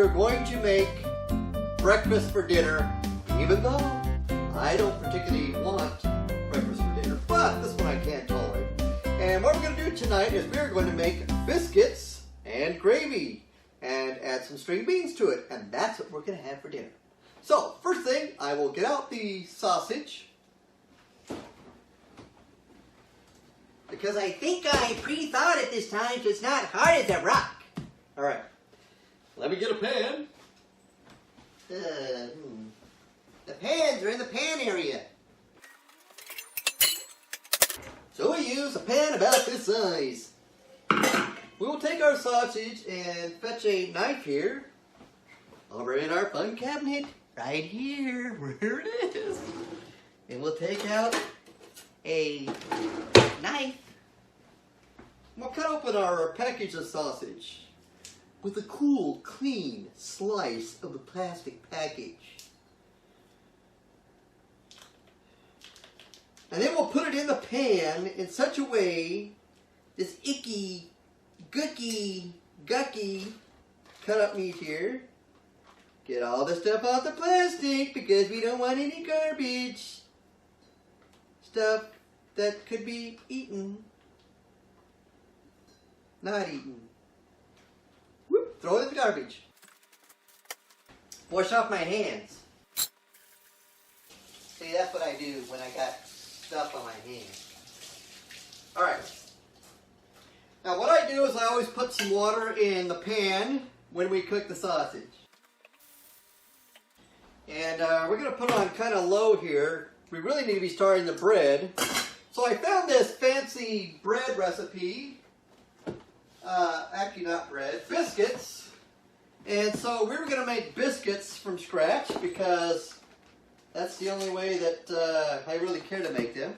we're going to make breakfast for dinner, even though I don't particularly want breakfast for dinner, but this one I can't tolerate. And what we're going to do tonight is we're going to make biscuits and gravy and add some string beans to it, and that's what we're going to have for dinner. So, first thing, I will get out the sausage, because I think I pre-thawed it this time, so it's not hard as a rock. All right, let me get a pan. The pans are in the pan area. So we use a pan about this size. We will take our sausage and fetch a knife here over in our fun cabinet right here, where it is. And we'll take out a knife. We'll cut open our package of sausage with a cool, clean slice of the plastic package. And then we'll put it in the pan in such a way, this icky, gooky, gucky cut up meat here. Get all the stuff off the plastic because we don't want any garbage. Stuff that could be eaten. Not eaten. Whoop, throw it in the garbage. Wash off my hands. See, that's what I do when I got stuff on my hands. Alright. Now what I do is I always put some water in the pan when we cook the sausage. And we're going to put it on kind of low here. We really need to be starting the bread. So I found this fancy bread recipe. Actually not bread, biscuits. And so we were going to make biscuits from scratch because that's the only way that I really care to make them.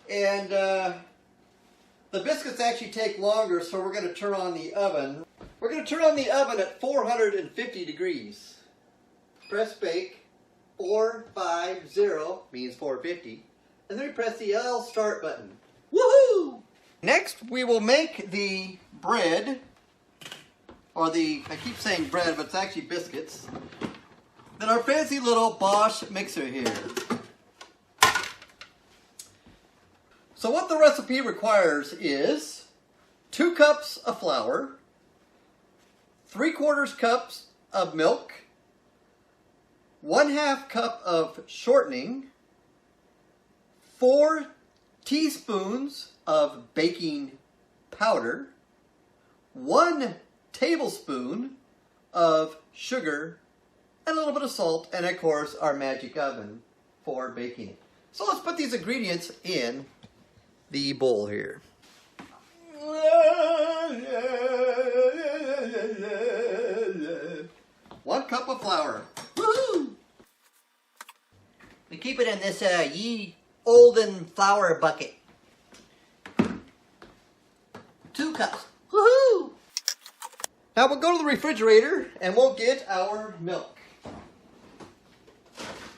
And the biscuits actually take longer, so we're going to turn on the oven. We're going to turn on the oven at 450 degrees. Press bake, 450 means 450. And then we press the L start button. Woohoo! Next, we will make the bread, or I keep saying bread, but it's actually biscuits. Then our fancy little Bosch mixer here. So what the recipe requires is 2 cups of flour, 3/4 cups of milk, 1/2 cup of shortening, 4 teaspoons of baking powder, 1 tablespoon of sugar, and a little bit of salt, and of course our magic oven for baking it. So let's put these ingredients in the bowl here. 1 cup of flour. Woohoo! We keep it in this ye olden flour bucket. 2 cups. Woohoo! Now we'll go to the refrigerator and we'll get our milk.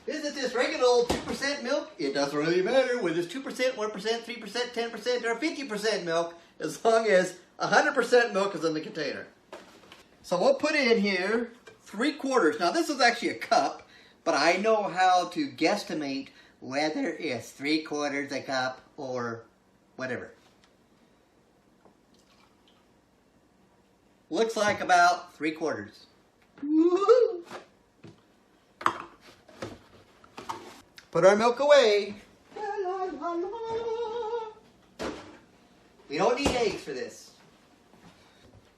Is it this regular old 2% milk? It doesn't really matter whether it's 2%, 1%, 3%, 10%, or 50% milk, as long as 100% milk is in the container. So we'll put in here 3/4. Now this is actually a cup, but I know how to guesstimate whether it's 3/4 a cup or whatever. Looks like about 3/4. Woo-hoo! Put our milk away. We don't need eggs for this.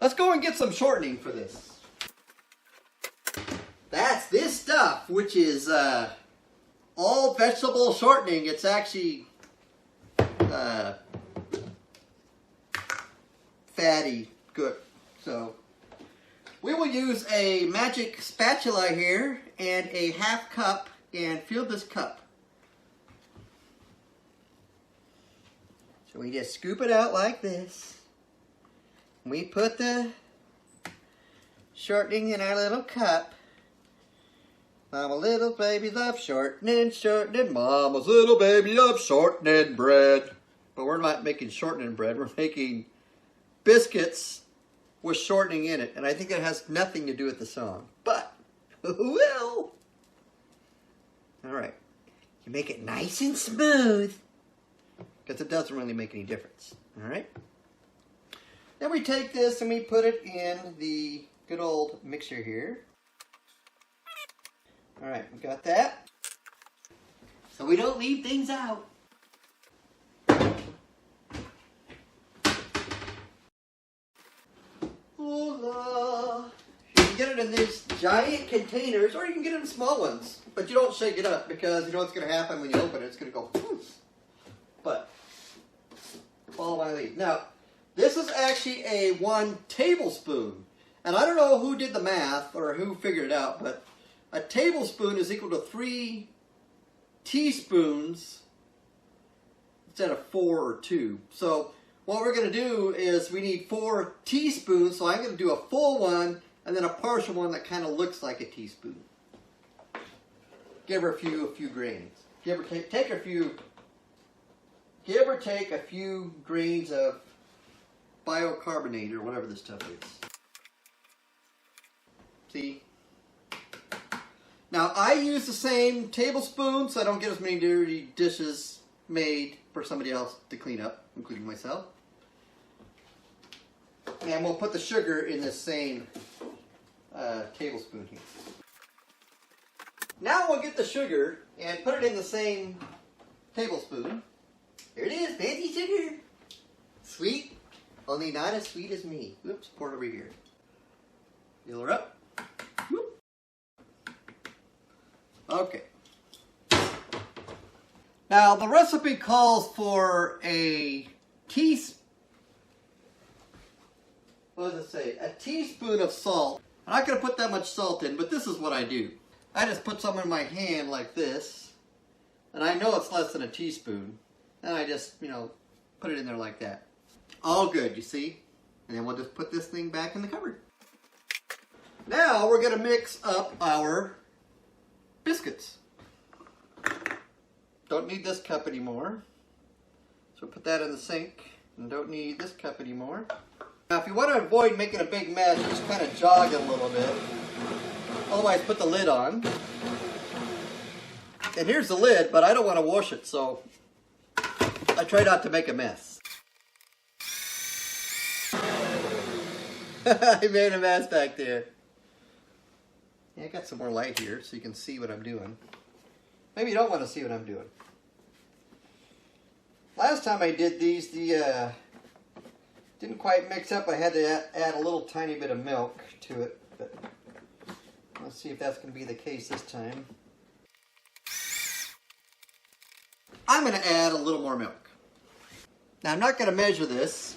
Let's go and get some shortening for this. That's this stuff, which is all vegetable shortening. It's actually fatty, good. So we will use a magic spatula here and a 1/2 cup and fill this cup. So we just scoop it out like this. We put the shortening in our little cup. Mama little baby loves shortening, shortening. Mama's little baby loves shortening bread. But we're not making shortening bread. We're making biscuits with shortening in it. And I think that has nothing to do with the song. But, who will? Alright. You make it nice and smooth. Because it doesn't really make any difference. Alright. Then we take this and we put it in the good old mixer here. Alright, we got that. So we don't leave things out. Hola. You can get it in these giant containers, or you can get it in small ones. But you don't shake it up, because you know what's going to happen when you open it. It's going to go poof. But follow my lead. Now, this is actually a 1 tablespoon. And I don't know who did the math or who figured it out, but a tablespoon is equal to 3 teaspoons instead of 4 or 2. So what we're going to do is we need 4 teaspoons. So I'm going to do a full one and then a partial one that kind of looks like a teaspoon. Give her a few grains. Give or take a few grains of bicarbonate or whatever this stuff is. See? Now I use the same tablespoon so I don't get as many dirty dishes made for somebody else to clean up, including myself. And we'll put the sugar in the same tablespoon here. Now we'll get the sugar and put it in the same tablespoon. Here it is, fancy sugar. Sweet, only not as sweet as me. Oops, pour it over here. Fill her up. Whoop. Okay. Now the recipe calls for a what does it say? A teaspoon of salt. I'm not going to put that much salt in, but this is what I do. I just put some in my hand like this, and I know it's less than a teaspoon, and I just, you know, put it in there like that. All good, you see? And then we'll just put this thing back in the cupboard. Now we're going to mix up our biscuits. Don't need this cup anymore. So put that in the sink. And don't need this cup anymore. Now if you want to avoid making a big mess, just kind of jog it a little bit. Otherwise put the lid on. And here's the lid, but I don't want to wash it, so I try not to make a mess. I made a mess back there. Yeah, I got some more light here so you can see what I'm doing. Maybe you don't want to see what I'm doing. Last time I did these, the didn't quite mix up. I had to add a little tiny bit of milk to it. But let's see if that's going to be the case this time. I'm going to add a little more milk. Now I'm not going to measure this.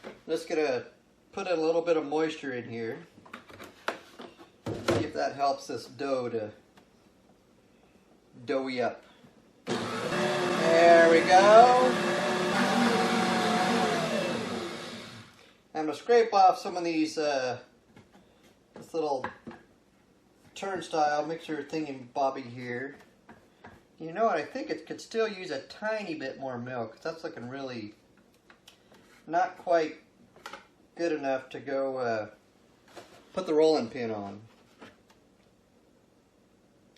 I'm just going to put a little bit of moisture in here. See if that helps this dough to doughy up. There we go. I'm going to scrape off some of these, this little turnstile mixer thingy bobby here. You know what, I think it could still use a tiny bit more milk. That's looking really not quite good enough to go put the rolling pin on.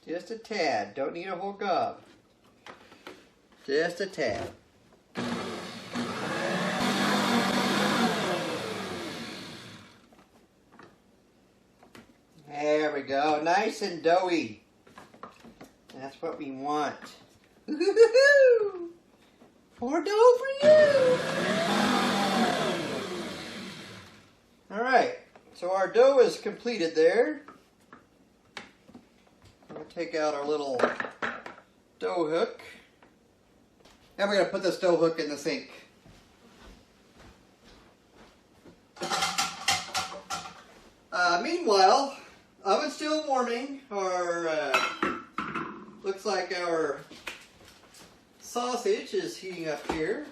Just a tad. Don't need a whole gob. Just a tad. There we go. Nice and doughy. That's what we want. More dough for you. Alright. So our dough is completed there. We'll take out our little dough hook. And we're going to put this dough hook in the sink. Meanwhile, oven's still warming. Our looks like our sausage is heating up here.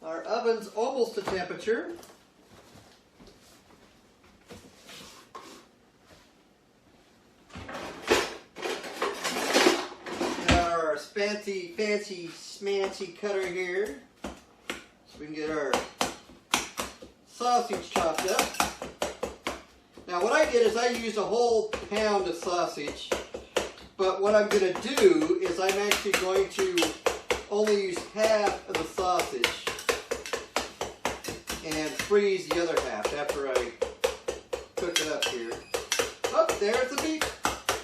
Our oven's almost to temperature. Our fancy smancy cutter here, so we can get our sausage chopped up. Now what I did is I used a whole pound of sausage, but what I'm going to do is I'm actually going to only use half of the sausage and freeze the other half after I cook it up here. Oh, there's the meat.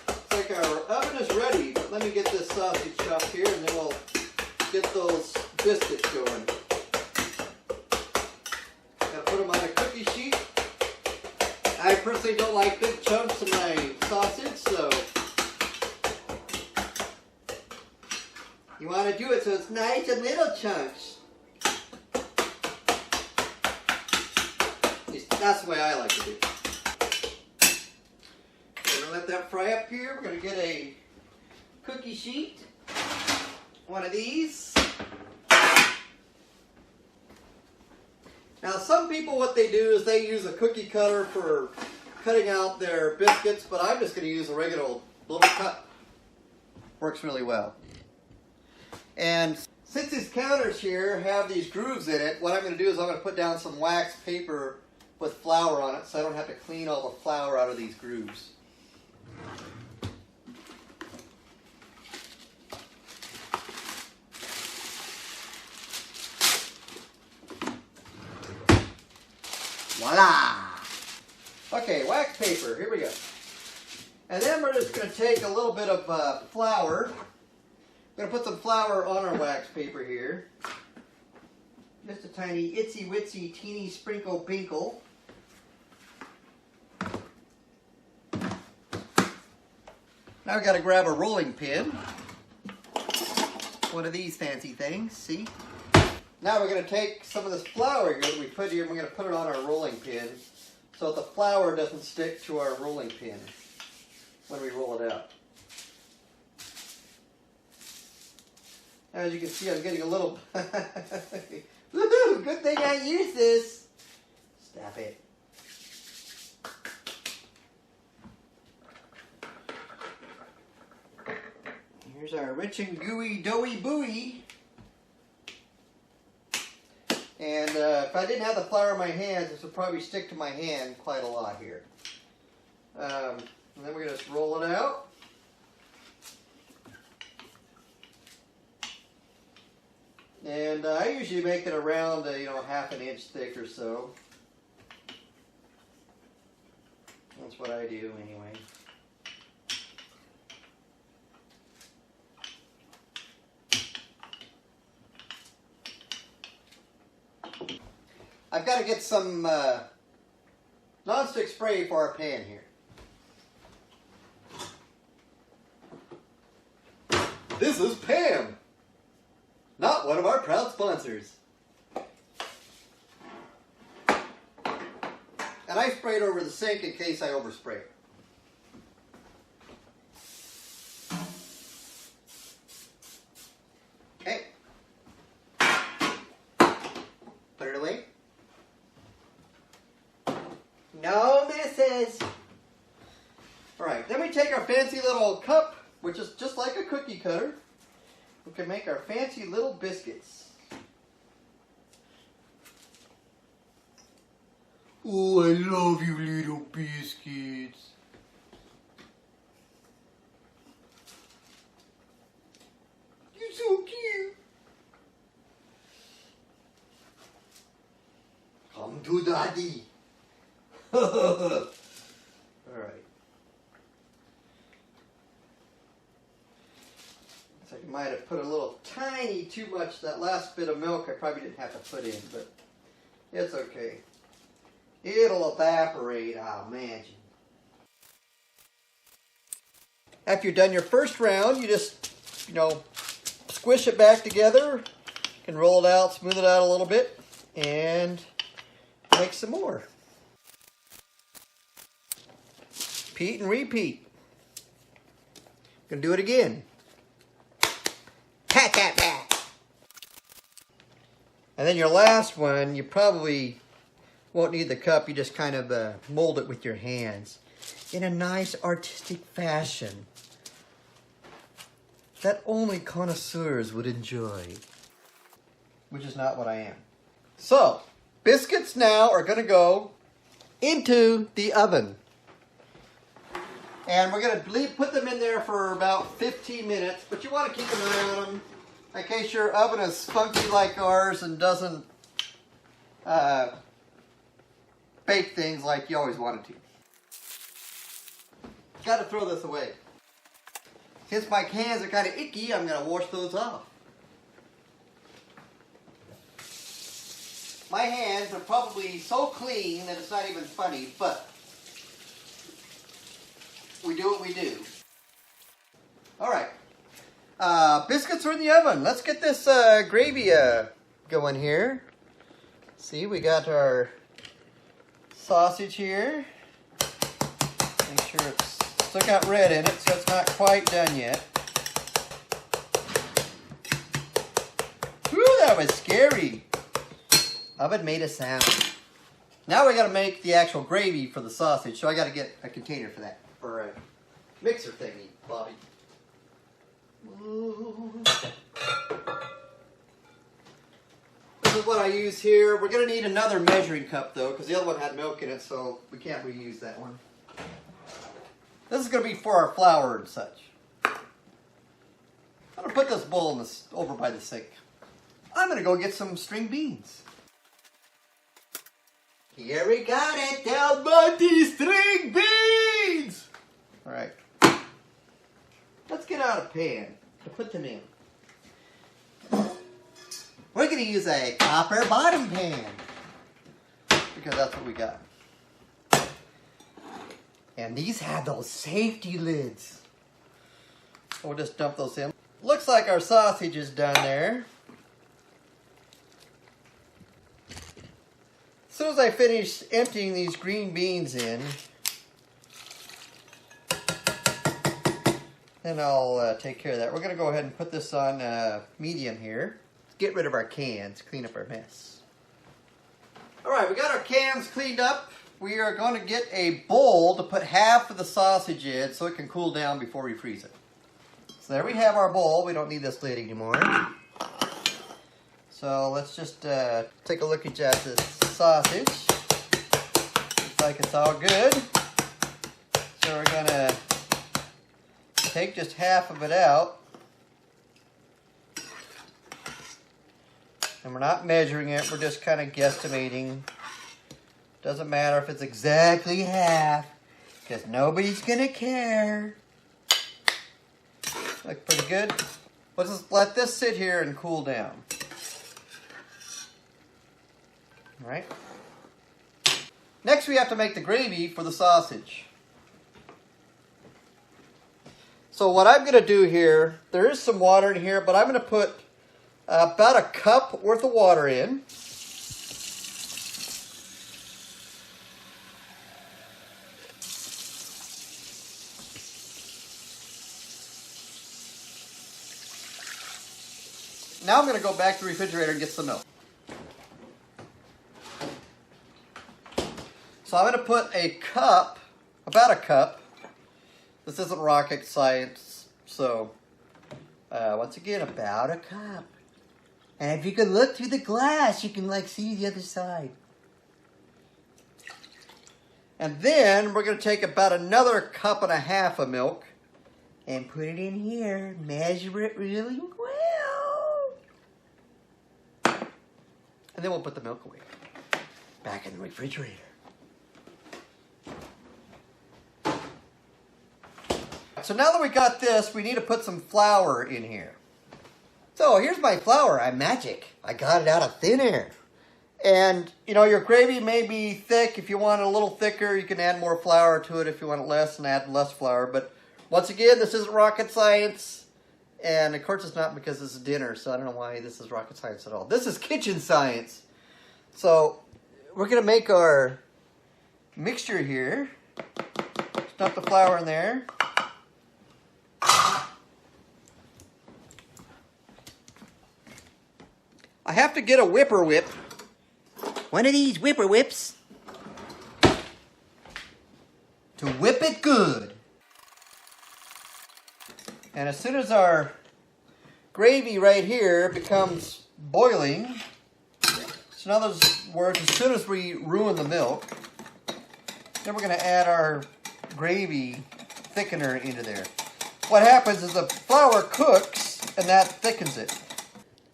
It's like our oven is ready, but let me get this sausage chopped here and then we'll get those biscuits going. Gotta put them on a cookie sheet. I personally don't like big chunks of my sausage, so you want to do it so it's nice and little chunks. At least that's the way I like to do it. We're going to let that fry up here. We're going to get a cookie sheet. One of these. Now some people, what they do is they use a cookie cutter for cutting out their biscuits, but I'm just going to use a regular little cup. Works really well. And since these counters here have these grooves in it, what I'm going to do is I'm going to put down some wax paper with flour on it so I don't have to clean all the flour out of these grooves. Voila! Okay, wax paper, here we go. And then we're just going to take a little bit of flour. I'm going to put some flour on our wax paper here. Just a tiny itsy witsy teeny sprinkle binkle. Now we've got to grab a rolling pin. One of these fancy things, see? Now we're going to take some of this flour here that we put here and we're going to put it on our rolling pin so that the flour doesn't stick to our rolling pin when we roll it out. As you can see, I'm getting a little... Woohoo! Good thing I used this! Stop it. Here's our rich and gooey, doughy booey. And if I didn't have the flour in my hands, this would probably stick to my hand quite a lot here. And then we're going to just roll it out. And I usually make it around, half an inch thick or so. That's what I do anyway. I've got to get some nonstick spray for our pan here. This is Pam, not one of our proud sponsors. And I sprayed over the sink in case I overspray it. Okay. Put it away. No misses. Alright, then we take our fancy little cup, which is just like a cookie cutter. We can make our fancy little biscuits. Oh, I love you little biscuits. You're so cute. Come to daddy. Alright. So I might have put a little tiny too much. That last bit of milk I probably didn't have to put in, but it's okay. It'll evaporate, I imagine. After you've done your first round, you just, squish it back together. You can roll it out, smooth it out a little bit, and make some more. Repeat and repeat. Gonna do it again. Pat, pat, pat. And then your last one, you probably won't need the cup. You just kind of mold it with your hands in a nice artistic fashion that only connoisseurs would enjoy, which is not what I am. So, biscuits now are going to go into the oven. And we're going to put them in there for about 15 minutes, but you want to keep an eye on them in case your oven is funky like ours and doesn't bake things like you always wanted to. Got to throw this away. Since my cans are kind of icky, I'm going to wash those off. My hands are probably so clean that it's not even funny, but we do what we do. Alright. Biscuits are in the oven. Let's get this gravy going here. See, we got our sausage here. Make sure it's still got red in it, so it's not quite done yet. Whew, that was scary. Oven made a sound. Now we got to make the actual gravy for the sausage, so I got to get a container for that, or a mixer thingy, Bobby. Ooh. This is what I use here. We're going to need another measuring cup though, because the other one had milk in it, so we can't reuse that one. This is going to be for our flour and such. I'm going to put this bowl in this, over by the sink. I'm going to go get some string beans. Here we got it, Del Monte string beans! Alright. Let's get out a pan to put them in. We're going to use a copper bottom pan, because that's what we got. And these have those safety lids. So we'll just dump those in. Looks like our sausage is done there. As soon as I finish emptying these green beans in, then I'll take care of that. We're going to go ahead and put this on medium here. Get rid of our cans, clean up our mess. Alright, we got our cans cleaned up. We are going to get a bowl to put half of the sausage in so it can cool down before we freeze it. So there we have our bowl. We don't need this lid anymore. So let's just take a look at this sausage. Looks like it's all good. So we're going to take just half of it out. And we're not measuring it, we're just kind of guesstimating. Doesn't matter if it's exactly half, because nobody's going to care. Look pretty good. Let's just let this sit here and cool down. Alright. Next we have to make the gravy for the sausage. So what I'm going to do here, there is some water in here, but I'm going to put about a cup worth of water in. Now I'm going to go back to the refrigerator and get some milk. So I'm going to put a cup, about a cup. This isn't rocket science, so once again, about a cup. And if you can look through the glass, you can like see the other side. And then we're going to take about another cup and a half of milk and put it in here. Measure it really well. And then we'll put the milk away. Back in the refrigerator. So now that we got this, we need to put some flour in here. So here's my flour. I'm magic. I got it out of thin air. And, you know, your gravy may be thick. If you want it a little thicker, you can add more flour to it. If you want it less, and add less flour. But once again, this isn't rocket science. And of course it's not, because this is dinner, so I don't know why this is rocket science at all. This is kitchen science. So we're going to make our mixture here. Dump the flour in there. I have to get a whipper whip. One of these whipper whips. To whip it good. And as soon as our gravy right here becomes boiling, it's in other words, as soon as we ruin the milk, then we're going to add our gravy thickener into there. What happens is the flour cooks and that thickens it.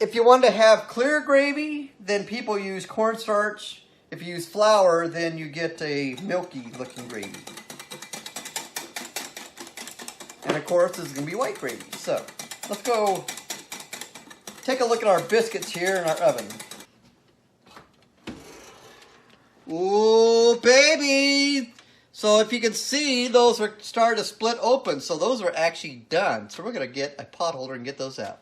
If you want to have clear gravy, then people use cornstarch. If you use flour, then you get a milky looking gravy. And of course, this is going to be white gravy. So, let's go take a look at our biscuits here in our oven. Ooh, baby! So if you can see, those are starting to split open. So those are actually done. So we're going to get a pot holder and get those out.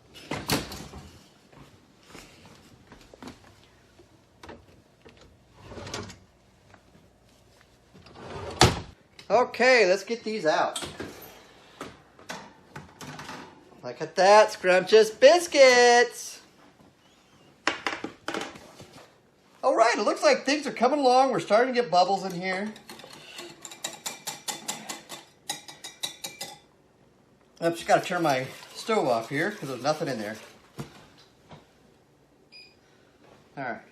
Okay, let's get these out. Look at that, scrumptious biscuits! Alright, it looks like things are coming along. We're starting to get bubbles in here. I've just got to turn my stove off here because there's nothing in there. Alright.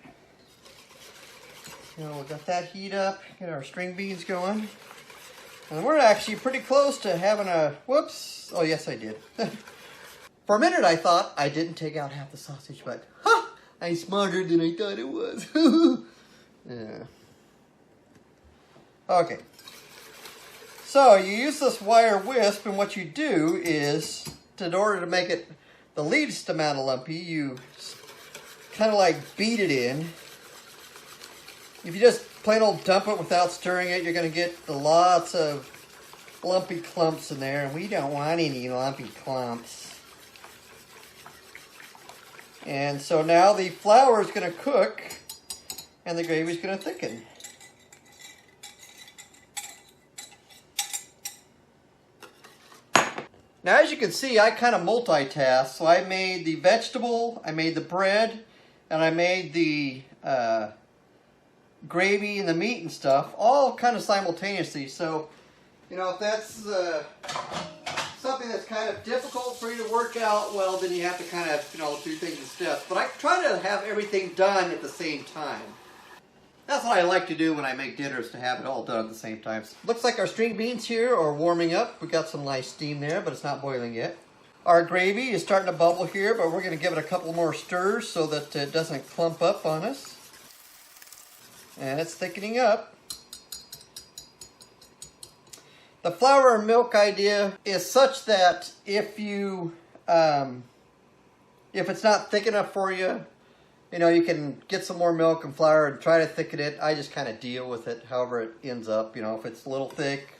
You know, we got that heat up, get our string beans going. And we're actually pretty close to having a, whoops, oh yes I did. For a minute I thought I didn't take out half the sausage, but ha! I'm smarter than I thought it was. Yeah. Okay. So you use this wire wisp, and what you do is, in order to make it the least amount of lumpy, you kind of like beat it in. If you just plain old dump it without stirring it, you're going to get lots of lumpy clumps in there, and we don't want any lumpy clumps. And so now the flour is going to cook, and the gravy is going to thicken. Now, as you can see, I kind of multitask. So I made the vegetable, I made the bread, and I made the gravy and the meat and stuff, all kind of simultaneously. So, you know, if that's something that's kind of difficult for you to work out, well, then you have to kind of, you know, do things in steps. But I try to have everything done at the same time. That's what I like to do when I make dinners, to have it all done at the same time. Looks like our string beans here are warming up. We got some nice steam there, but it's not boiling yet. Our gravy is starting to bubble here, but we're going to give it a couple more stirs so that it doesn't clump up on us. And it's thickening up. The flour and milk idea is such that if you, if it's not thick enough for you, you know, you can get some more milk and flour and try to thicken it. I just kind of deal with it however it ends up. You know, if it's a little thick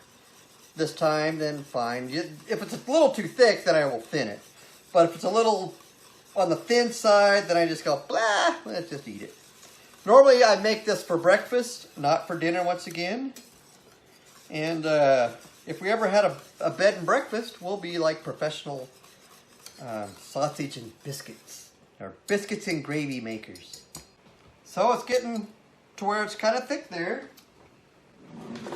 this time, then fine. If it's a little too thick, then I will thin it. But if it's a little on the thin side, then I just go, blah, let's just eat it. Normally, I make this for breakfast, not for dinner once again. And if we ever had a bed and breakfast, we'll be like professional sausage and biscuits. Or biscuits and gravy makers. So it's getting to where it's kind of thick there. I'm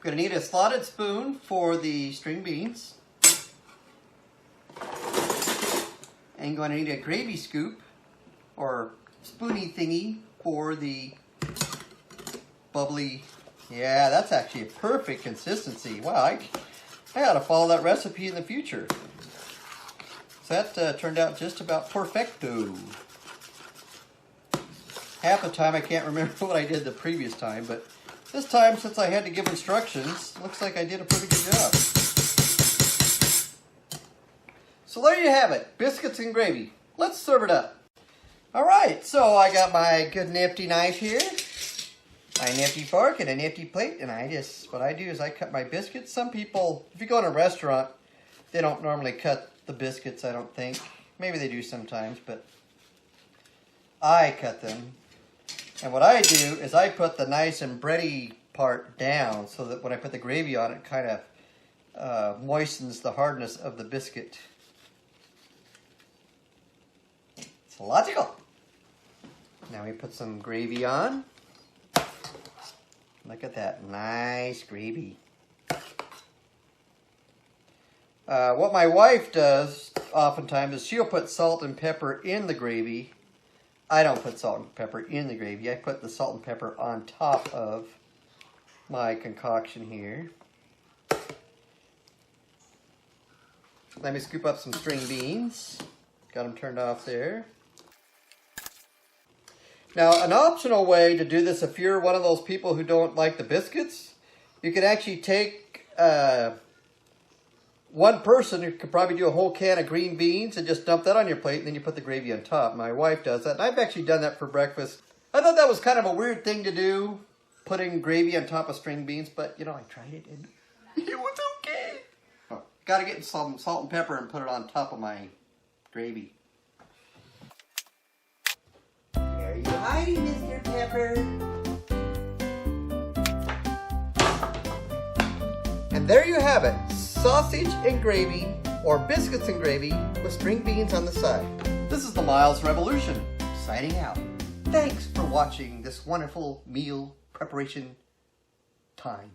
going to need a slotted spoon for the string beans. And going to need a gravy scoop or spoony thingy for the bubbly. Yeah, that's actually a perfect consistency. Wow, I ought to follow that recipe in the future. So that turned out just about perfecto. Half the time I can't remember what I did the previous time, but this time, since I had to give instructions, looks like I did a pretty good job. So there you have it, biscuits and gravy. Let's serve it up. Alright, so I got my good nifty knife here. My nifty fork and a nifty plate, and what I do is I cut my biscuits. Some people, if you go in a restaurant, they don't normally cut the biscuits, I don't think. Maybe they do sometimes, but I cut them. And what I do is I put the nice and bready part down so that when I put the gravy on, it kind of moistens the hardness of the biscuit. It's logical. Now we put some gravy on. Look at that nice gravy. What my wife does oftentimes is she'll put salt and pepper in the gravy. I don't put salt and pepper in the gravy. I put the salt and pepper on top of my concoction here. Let me scoop up some string beans. Got them turned off there. Now, an optional way to do this, if you're one of those people who don't like the biscuits, you could actually take one person who could probably do a whole can of green beans and just dump that on your plate, and then you put the gravy on top. My wife does that, and I've actually done that for breakfast. I thought that was kind of a weird thing to do, putting gravy on top of string beans, but, you know, I tried it, and it was okay. Oh, got to get some salt and pepper and put it on top of my gravy. There you hiding, Mr. Pepper. And there you have it. Sausage and gravy, or biscuits and gravy, with string beans on the side. This is the Myles Revolution, signing out. Thanks for watching this wonderful meal preparation time.